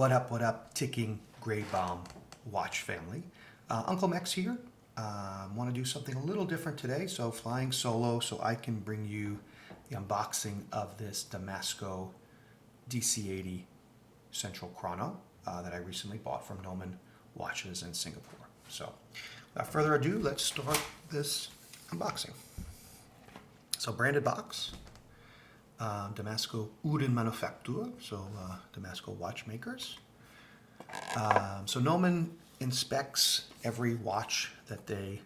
What up, ticking gray bomb watch family. Uncle Mex here. Want to do something a little different today, so flying solo so I can bring you the unboxing of this Damasko DC-80 Central Chrono that I recently bought from Noman Watches in Singapore. So without further ado, let's start this unboxing. So branded box. Damasko Uhrenmanufaktur, so Damasko watchmakers. So Noman inspects every watch that they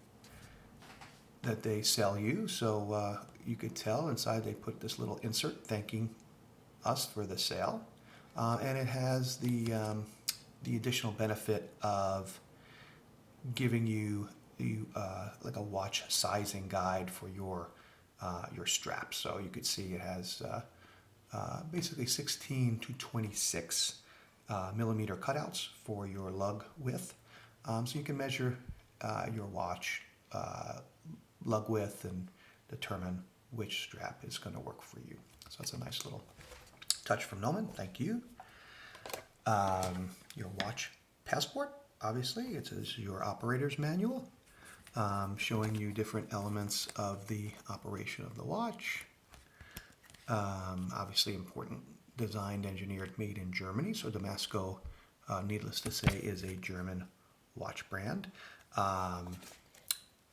sell you. So you could tell inside they put this little insert thanking us for the sale, and it has the additional benefit of giving you like a watch sizing guide for your straps. So you could see it has basically 16 to 26 millimeter cutouts for your lug width. So you can measure your watch lug width and determine which strap is going to work for you. So that's a nice little touch from Noman. Thank you. Your watch passport, obviously. It says your operator's manual. Showing you different elements of the operation of the watch. Obviously important, designed, engineered, made in Germany. So Damasko, needless to say, is a German watch brand.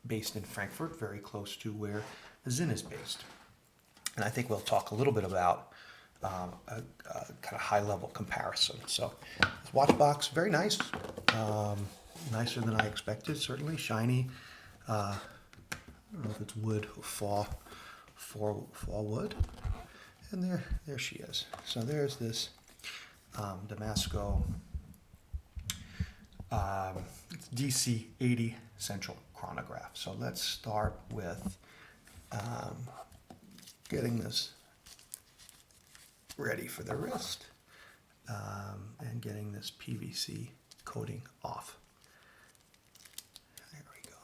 Based in Frankfurt, very close to where Sinn is based. And I think we'll talk a little bit about a kind of high-level comparison. So this watch box, very nice. Nicer than I expected, certainly. Shiny. I don't know if it's wood or fall wood. And there she is. So there's this Damasko DC-80 Central Chronograph. So let's start with getting this ready for the wrist and getting this PVC coating off. There we go.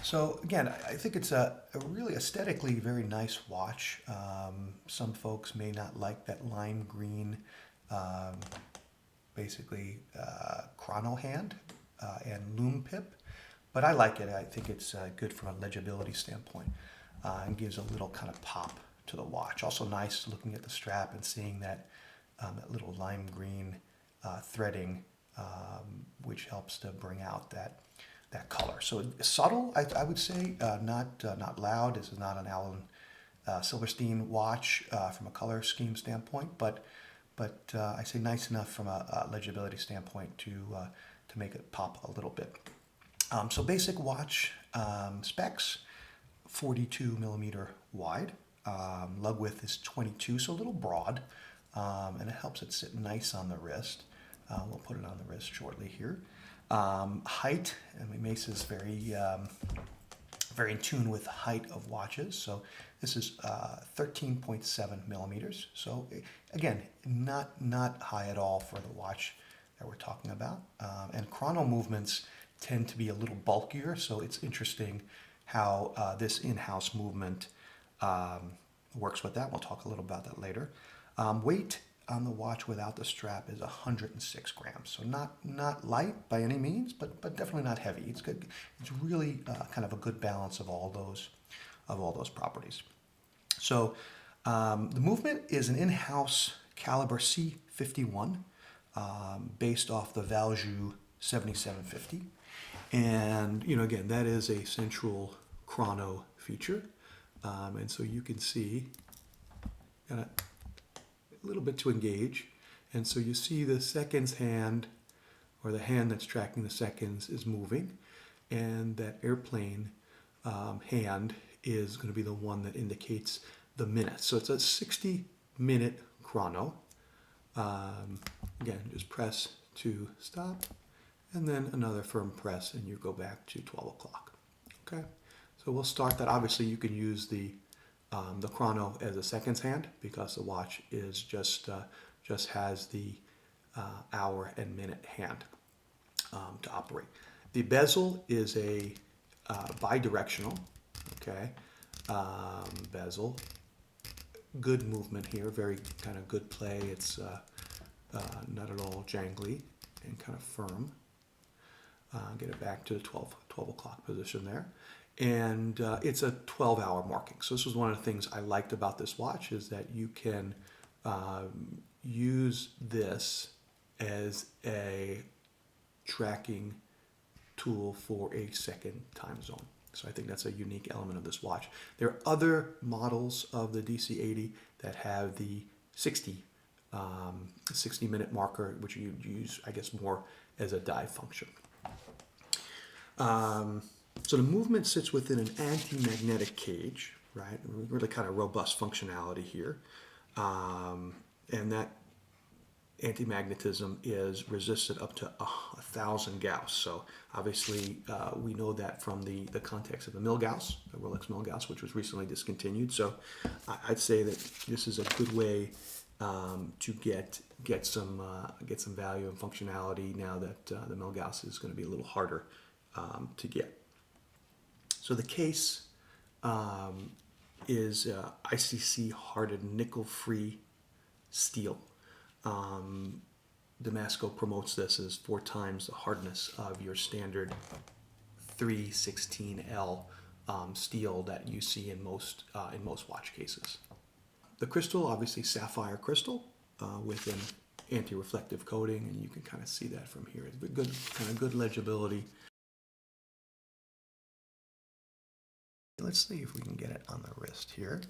So again, I think it's a really aesthetically very nice watch. Some folks may not like that lime green, basically chrono hand and lume pip, but I like it. I think it's good from a legibility standpoint and gives a little kind of pop to the watch. Also nice looking at the strap and seeing that little lime green threading, which helps to bring out that color. So subtle, I would say, not loud. This is not an Alan Silverstein watch from a color scheme standpoint, but I say nice enough from a legibility standpoint to make it pop a little bit. So basic watch specs: 42 millimeter wide. Lug width is 22, so a little broad, and it helps it sit nice on the wrist. We'll put it on the wrist shortly here. Height, and Mace is very in tune with height of watches. So this is 13.7 millimeters. So again, not high at all for the watch that we're talking about. And chrono movements tend to be a little bulkier. So it's interesting how this in-house movement works with that. We'll talk a little about that later. Weight on the watch without the strap is 106 grams. So not light by any means, but definitely not heavy. It's good. It's really kind of a good balance of all those properties. So the movement is an in-house caliber C51 based off the Valjoux 7750. And again, that is a central chrono feature. And so you can see a little bit to engage, and so you see the seconds hand, or the hand that's tracking the seconds, is moving, and that airplane hand is going to be the one that indicates the minutes. So it's a 60-minute chrono. Again, just press to stop, and then another firm press, and you go back to 12 o'clock. Okay, so we'll start that. Obviously, you can use the chrono as a seconds hand because the watch is just has the hour and minute hand to operate. The bezel is a bidirectional, okay, bezel, good movement here, very kind of good play. It's not at all jangly and kind of firm. Get it back to the 12 o'clock position there. And it's a 12-hour marking. So this was one of the things I liked about this watch, is that you can use this as a tracking tool for a second time zone. So I think that's a unique element of this watch. There are other models of the DC-80 that have the 60-minute marker, which you use, I guess, more as a dive function. So the movement sits within an anti-magnetic cage, right? Really kind of robust functionality here. And that anti-magnetism is resisted up to 1,000 Gauss. So obviously we know that from the context of the Milgauss, the Rolex Milgauss, which was recently discontinued. So I'd say that this is a good way to get some value and functionality now that the Milgauss is going to be a little harder to get. So the case is ICC hardened nickel-free steel. Damasko promotes this as 4 times the hardness of your standard 316L steel that you see in most watch cases. The crystal, obviously sapphire crystal with an anti-reflective coating, and you can kind of see that from here. It's good legibility. Let's see if we can get it on the wrist here.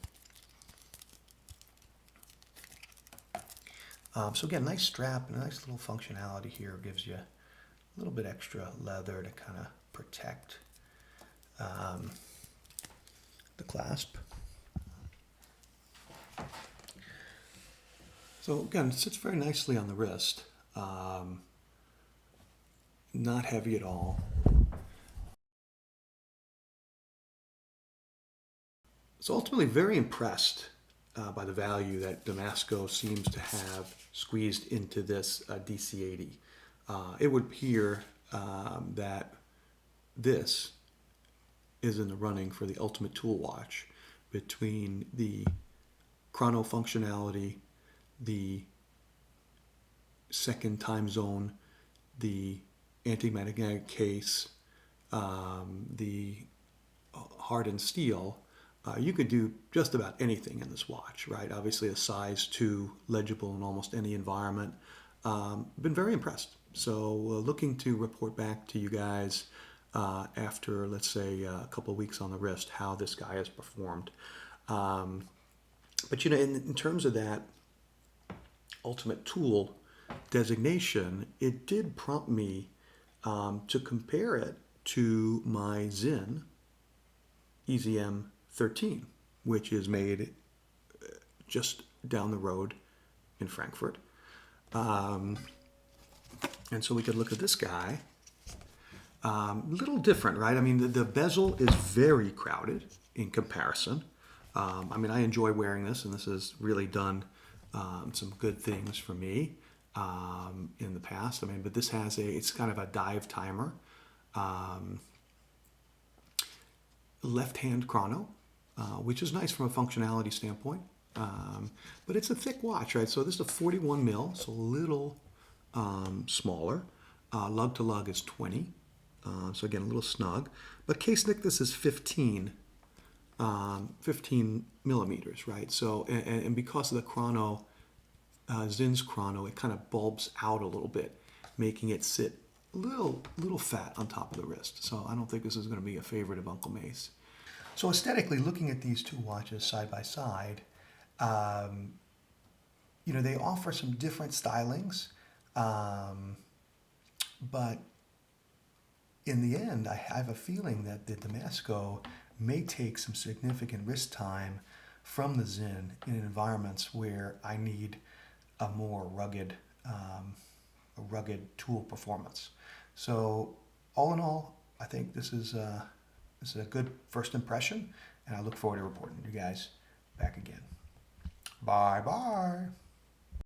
So again, nice strap and a nice little functionality here. Gives you a little bit extra leather to kind of protect the clasp. So again, it sits very nicely on the wrist. Not heavy at all. So ultimately very impressed by the value that Damasko seems to have squeezed into this DC-80. It would appear that this is in the running for the ultimate tool watch between the chrono functionality, the second time zone, the anti-magnetic case, the hardened steel. You could do just about anything in this watch, right? Obviously a size 2, legible in almost any environment. Been very impressed. So looking to report back to you guys after, let's say, a couple of weeks on the wrist, how this guy has performed. But you know, in terms of that ultimate tool designation, it did prompt me to compare it to my Sinn EZM 13, which is made just down the road in Frankfurt. And so we could look at this guy. Little different, right? I mean, the bezel is very crowded in comparison. I mean, I enjoy wearing this, and this has really done some good things for me in the past. I mean, but this has it's kind of a dive timer. Left-hand chrono, which is nice from a functionality standpoint. But it's a thick watch, right? So this is a 41 mil, so a little smaller. Lug to lug is 20. So again, a little snug. But case thickness is 15 millimeters, right? So, and because of the chrono, Sinn's chrono, it kind of bulbs out a little bit, making it sit a little fat on top of the wrist. So I don't think this is going to be a favorite of Uncle May's. So aesthetically, looking at these two watches side by side, you know, they offer some different stylings, but in the end, I have a feeling that the Damasko may take some significant wrist time from the Sinn in environments where I need a more rugged tool performance. So all in all, I think this is a good first impression, and I look forward to reporting you guys back again. Bye-bye.